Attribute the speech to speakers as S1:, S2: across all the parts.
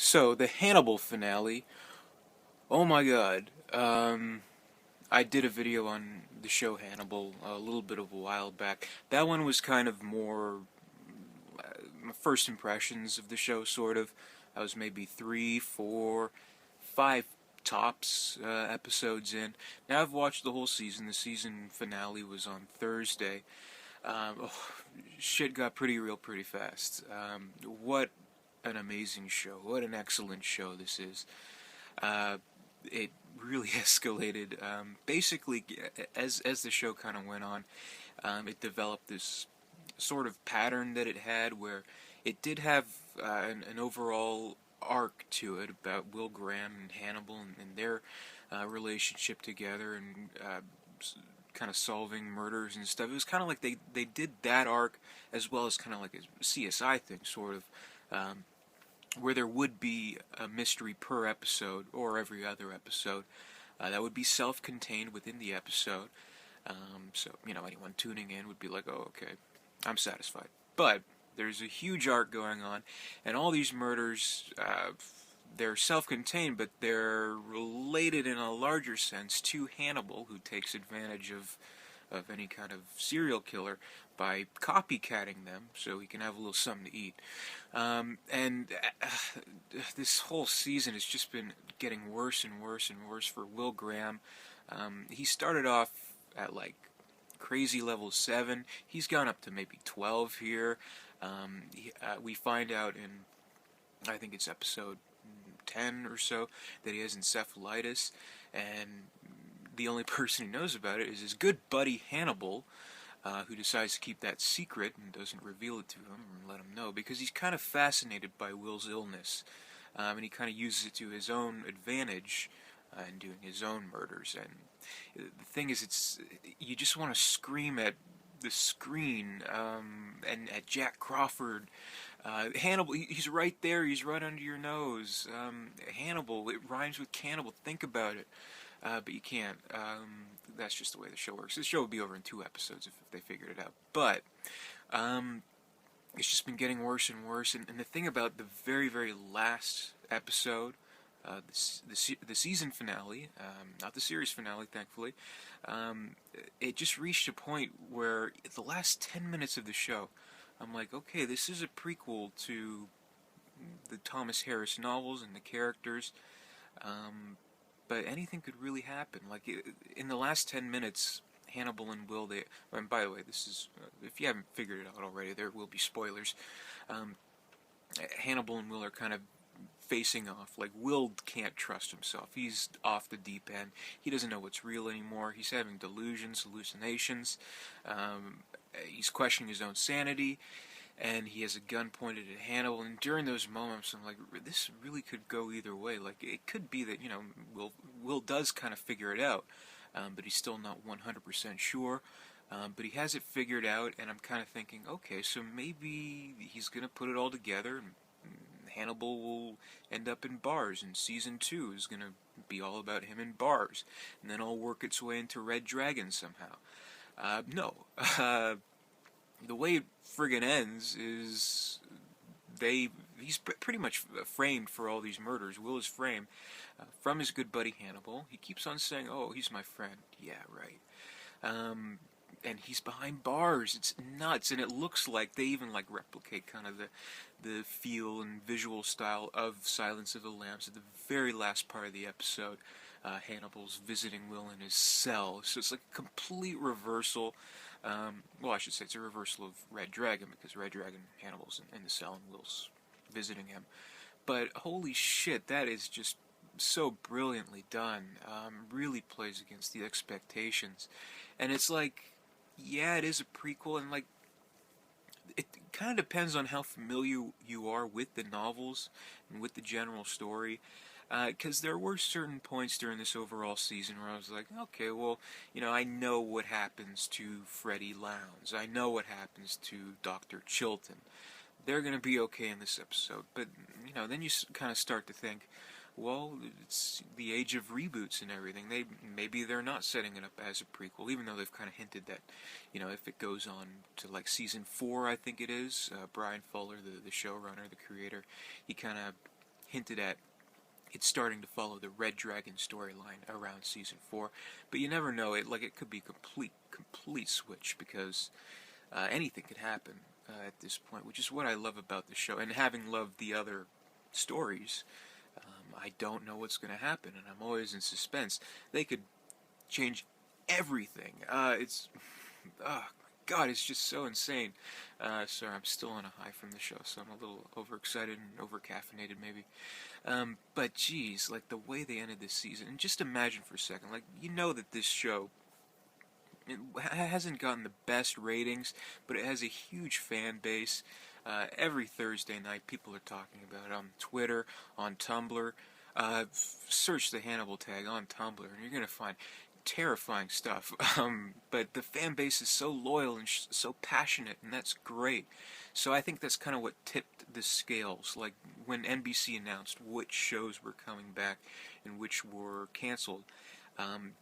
S1: So, the Hannibal finale, oh my god. I did a video on the show Hannibal a little bit of a while back. That one was kind of more my first impressions of the show, sort of. I was maybe 3, 4, 5 tops episodes in. Now I've watched the whole season. The season finale was on Thursday. Oh, shit got pretty real pretty fast. What an amazing show. What an excellent show this is. It really escalated. Basically, as the show kind of went on, it developed this sort of pattern that it had where it did have an overall arc to it about Will Graham and Hannibal and their relationship together and kind of solving murders and stuff. It was kind of like they did that arc as well as kind of like a CSI thing, sort of. Where there would be a mystery per episode or every other episode that would be self-contained within the episode. So, anyone tuning in would be like, oh, okay, I'm satisfied. But there's a huge arc going on, and all these murders, they're self-contained, but they're related in a larger sense to Hannibal, who takes advantage of any kind of serial killer by copycatting them so he can have a little something to eat. And this whole season has just been getting worse and worse and worse for Will Graham. He started off at like crazy level 7. He's gone up to maybe 12 here. We find out in, I think it's episode 10 or so, that he has encephalitis, and the only person who knows about it is his good buddy Hannibal, who decides to keep that secret and doesn't reveal it to him and let him know, because he's kind of fascinated by Will's illness, and he kind of uses it to his own advantage in doing his own murders. And the thing is, you just want to scream at the screen and at Jack Crawford. Hannibal, he's right there, he's right under your nose. Hannibal, it rhymes with cannibal, think about it. But you can't. That's just the way the show works. This show would be over in 2 episodes if they figured it out. But it's just been getting worse and worse. And the thing about the very, very last episode, the season finale, not the series finale, thankfully, it just reached a point where the last 10 minutes of the show, I'm like, okay, this is a prequel to the Thomas Harris novels and the characters. But anything could really happen. Like, in the last 10 minutes, Hannibal and Will, and by the way, this is, if you haven't figured it out already, there will be spoilers. Hannibal and Will are kind of facing off. Like, Will can't trust himself. He's off the deep end. He doesn't know what's real anymore. He's having delusions, hallucinations. He's questioning his own sanity. And he has a gun pointed at Hannibal, and during those moments, I'm like, this really could go either way. Like, it could be that, Will does kind of figure it out, but he's still not 100% sure. But he has it figured out, and I'm kind of thinking, okay, so maybe he's going to put it all together, and Hannibal will end up in bars, and Season 2 is going to be all about him in bars, and then it'll work its way into Red Dragon somehow. No. The way it friggin' ends is he's pretty much framed for all these murders. Will is framed from his good buddy Hannibal. He keeps on saying, oh, he's my friend. Yeah, right. And he's behind bars. It's nuts, and it looks like they even like replicate kind of the feel and visual style of Silence of the Lambs at the very last part of the episode. Hannibal's visiting Will in his cell, so it's like a complete reversal. Well, I should say it's a reversal of Red Dragon, because Red Dragon, Hannibal's in the cell and Will's visiting him. But holy shit, that is just so brilliantly done. Really plays against the expectations. And it's like, yeah, it is a prequel, and like, it kind of depends on how familiar you are with the novels and with the general story. Because there were certain points during this overall season where I was like, okay, well, I know what happens to Freddie Lowndes. I know what happens to Dr. Chilton. They're going to be okay in this episode. But, then you kind of start to think, well, it's the age of reboots and everything. Maybe they're not setting it up as a prequel, even though they've kind of hinted that, if it goes on to like season 4, I think it is, Brian Fuller, the showrunner, the creator, he kind of hinted at it's starting to follow the Red Dragon storyline around season 4, but you never know. It could be complete switch, because anything could happen at this point, which is what I love about the show. And having loved the other stories, I don't know what's going to happen, and I'm always in suspense. They could change everything. Oh God, it's just so insane. Sorry, I'm still on a high from the show, so I'm a little overexcited and over-caffeinated maybe. But geez, like the way they ended this season, and just imagine for a second, like, you know that this show, it hasn't gotten the best ratings, but it has a huge fan base. Every Thursday night, people are talking about it on Twitter, on Tumblr. Search the Hannibal tag on Tumblr, and you're going to find terrifying stuff. But the fan base is so loyal and so passionate, and that's great. So I think that's kind of what tipped the scales. Like when NBC announced which shows were coming back and which were canceled,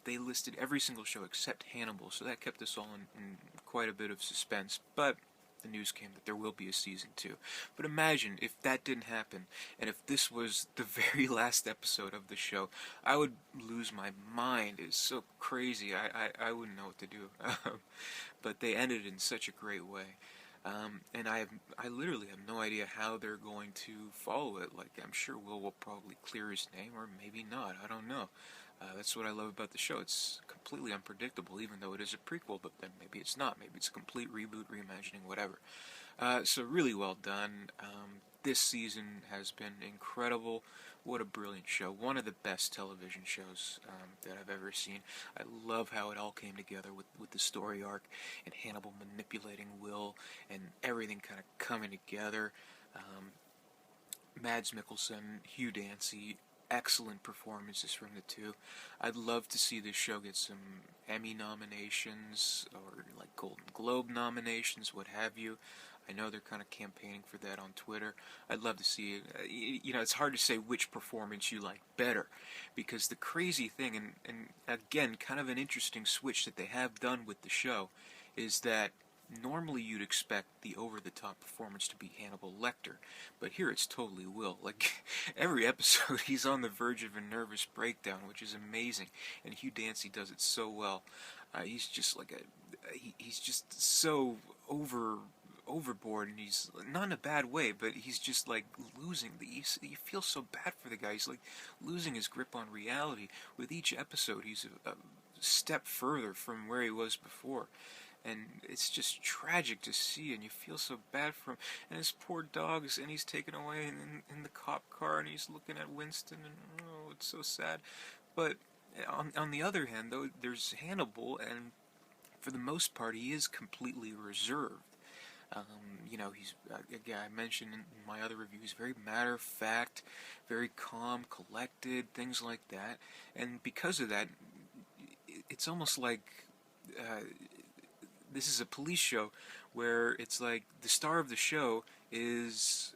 S1: they listed every single show except Hannibal, so that kept us all in quite a bit of suspense. But the news came that there will be a season 2. But imagine if that didn't happen, and if this was the very last episode of the show, I would lose my mind. It's so crazy. I wouldn't know what to do. But they ended in such a great way. And I literally have no idea how they're going to follow it. Like, I'm sure Will probably clear his name, or maybe not. I don't know. That's what I love about the show. It's completely unpredictable, even though it is a prequel, but then maybe it's not. Maybe it's a complete reboot, reimagining, whatever. So really well done. This season has been incredible. What a brilliant show. One of the best television shows that I've ever seen. I love how it all came together with the story arc, and Hannibal manipulating Will, and everything kind of coming together. Mads Mikkelsen, Hugh Dancy, excellent performances from the two. I'd love to see this show get some Emmy nominations, or like Golden Globe nominations, what have you. I know they're kind of campaigning for that on Twitter. I'd love to see it. It's hard to say which performance you like better, because the crazy thing, and again, kind of an interesting switch that they have done with the show, is that normally you'd expect the over-the-top performance to be Hannibal Lecter, but here it's totally Will. Like, every episode he's on the verge of a nervous breakdown, which is amazing, and Hugh Dancy does it so well. He's just like he's just so overboard, and he's not in a bad way, but he's just like losing. You feel so bad for the guy. He's like losing his grip on reality. With each episode, he's a step further from where he was before. And it's just tragic to see, and you feel so bad for him. And his poor dogs, and he's taken away in the cop car, and he's looking at Winston, and oh, it's so sad. But on the other hand, though, there's Hannibal, and for the most part, he is completely reserved. He's, again, I mentioned in my other reviews, very matter-of-fact, very calm, collected, things like that. And because of that, it's almost like this is a police show where it's like the star of the show is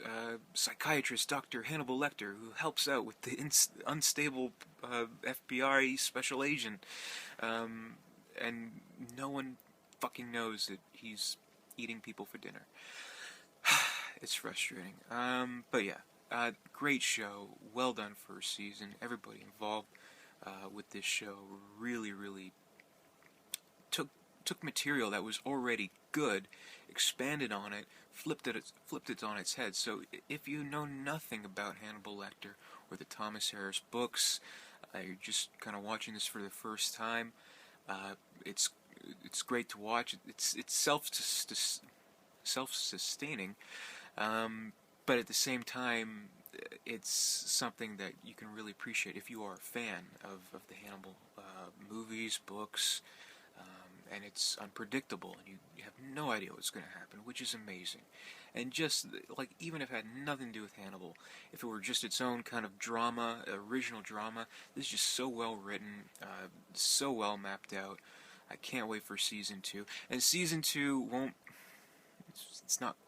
S1: psychiatrist Dr. Hannibal Lecter, who helps out with the unstable FBI special agent, and no one fucking knows that he's eating people for dinner. It's frustrating. But yeah, great show. Well done first season. Everybody involved with this show really, really took material that was already good, expanded on it, flipped it on its head. So if you know nothing about Hannibal Lecter or the Thomas Harris books, you're just kind of watching this for the first time, it's great to watch. It's self-sustaining, but at the same time, it's something that you can really appreciate if you are a fan of the Hannibal movies, books, and it's unpredictable, and you have no idea what's going to happen, which is amazing. And just, like, even if it had nothing to do with Hannibal, if it were just its own kind of drama, original drama, this is just so well written, so well mapped out. I can't wait for Season 2. And Season 2 won't,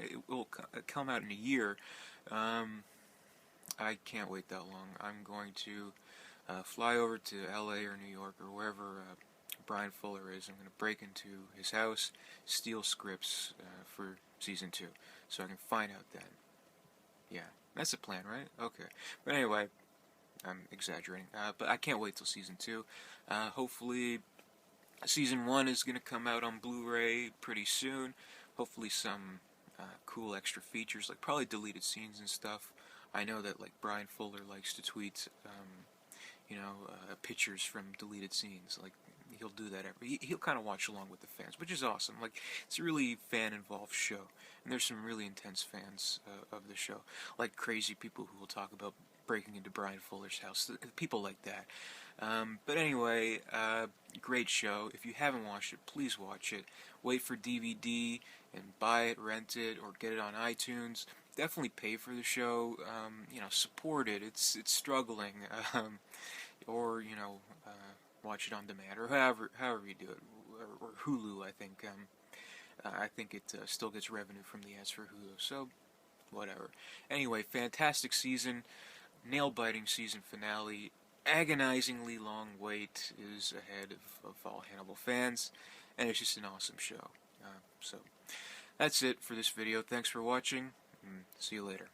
S1: it will come out in a year. I can't wait that long. I'm going to fly over to LA or New York or wherever Brian Fuller is. I'm going to break into his house, steal scripts for Season 2, so I can find out then. Yeah. That's the plan, right? Okay. But anyway, I'm exaggerating. But I can't wait till season 2. Hopefully, season 1 is going to come out on Blu-ray pretty soon. Hopefully some cool extra features, like probably deleted scenes and stuff. I know that like Brian Fuller likes to tweet, pictures from deleted scenes. Like he'll do that he'll kind of watch along with the fans, which is awesome. Like it's a really fan-involved show, and there's some really intense fans of the show, like crazy people who will talk about breaking into Brian Fuller's house, people like that. But anyway, great show. If you haven't watched it, please watch it. Wait for DVD and buy it, rent it, or get it on iTunes. Definitely pay for the show. Support it. It's struggling. Or watch it on demand, or however you do it, or Hulu. I think it still gets revenue from the ads for Hulu. So whatever. Anyway, fantastic season, nail-biting season finale. Agonizingly long wait is ahead of all Hannibal fans, and it's just an awesome show. So that's it for this video. Thanks for watching, and see you later.